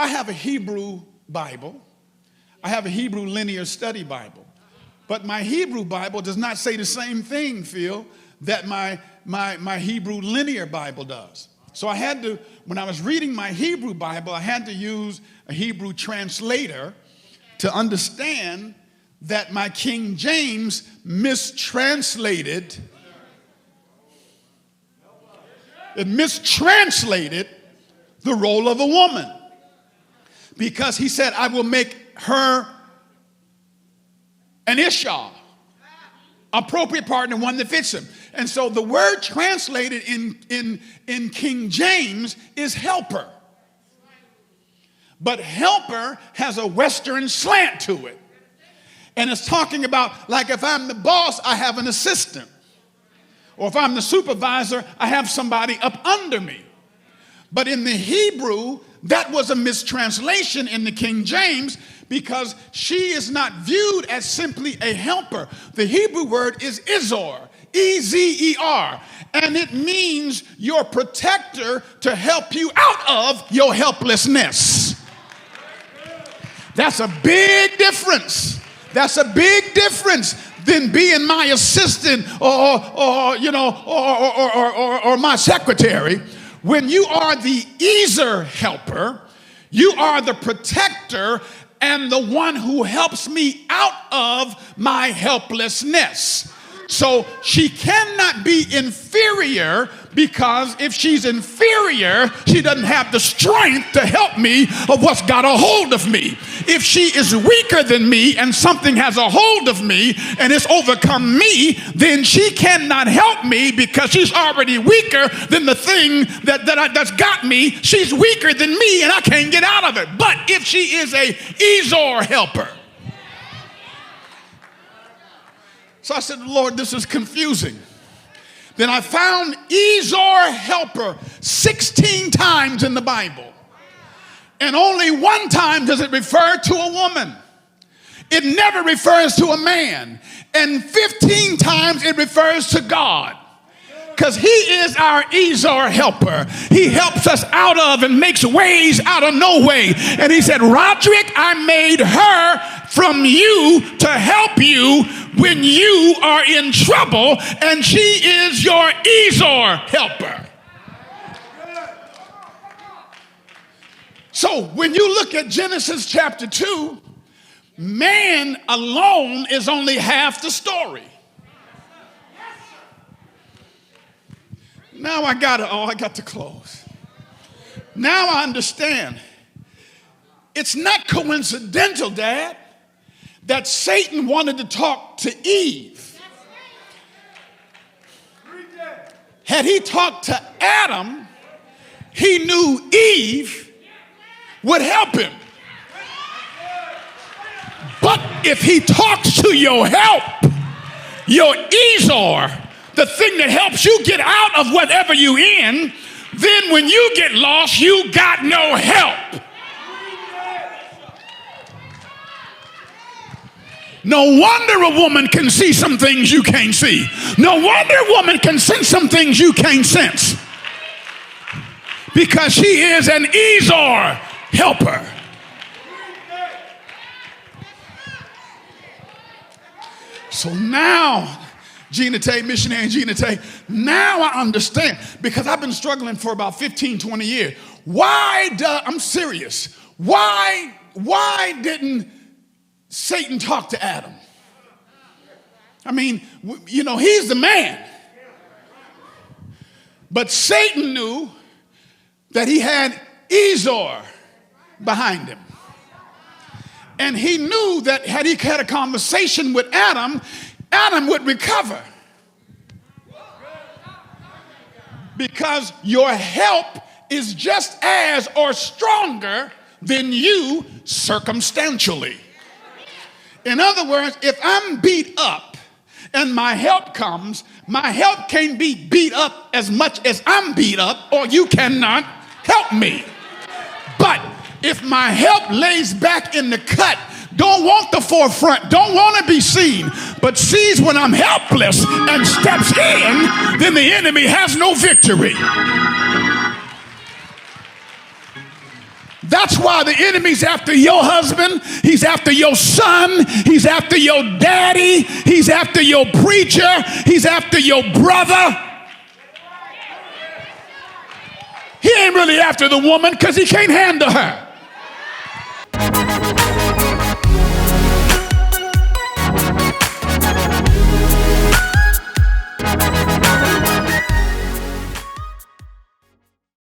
I have a Hebrew Bible. I have a Hebrew Linear Study Bible. But my Hebrew Bible does not say the same thing, Phil, that my Hebrew Linear Bible does. So I had to, when I was reading my Hebrew Bible, I had to use a Hebrew translator to understand that my King James mistranslated. It mistranslated the role of a woman. Because he said, I will make her an Ishah, appropriate partner, one that fits him. And so the word translated in King James is helper. But helper has a Western slant to it. And it's talking about, like, if I'm the boss, I have an assistant. Or if I'm the supervisor, I have somebody up under me. But in the Hebrew, that was a mistranslation in the King James, because she is not viewed as simply a helper. The Hebrew word is Izor, E-Z-E-R, and it means your protector to help you out of your helplessness. That's a big difference. That's a big difference than being my assistant or my secretary. When you are the Ezer helper, you are the protector and the one who helps me out of my helplessness. So she cannot be inferior, because if she's inferior, she doesn't have the strength to help me of what's got a hold of me. If she is weaker than me and something has a hold of me and it's overcome me, then she cannot help me, because she's already weaker than the thing that's got me. She's weaker than me and I can't get out of it. But if she is a Ezor helper. So I said, Lord, this is confusing. Then I found Ezor helper 16 times in the Bible. And only one time does it refer to a woman. It never refers to a man. And 15 times it refers to God. Because he is our Ezor helper. He helps us out of and makes ways out of no way. And he said, Roderick, I made her from you to help you when you are in trouble, and she is your Ezor helper. So when you look at Genesis chapter 2, man alone is only half the story. Now I got to close. Now I understand. It's not coincidental, Dad, that Satan wanted to talk to Eve. Had he talked to Adam, he knew Eve would help him. But if he talks to your help, your Ezor, the thing that helps you get out of whatever you're in, then when you get lost, you got no help. No wonder a woman can see some things you can't see. No wonder a woman can sense some things you can't sense. Because she is an Ezor helper. So now, Gina Tay, missionary Gina Tay, now I understand, because I've been struggling for about 15, 20 years. I'm serious. Why didn't Satan talk to Adam? I mean, he's the man. But Satan knew that he had Ezor behind him. And he knew that had he had a conversation with Adam, Adam would recover. Because your help is just as or stronger than you circumstantially. In other words, if I'm beat up and my help comes, my help can't be beat up as much as I'm beat up, or you cannot help me. But if my help lays back in the cut, don't want the forefront, don't want to be seen, but sees when I'm helpless and steps in, then the enemy has no victory. That's why the enemy's after your husband. He's after your son. He's after your daddy. He's after your preacher. He's after your brother. He ain't really after the woman because he can't handle her.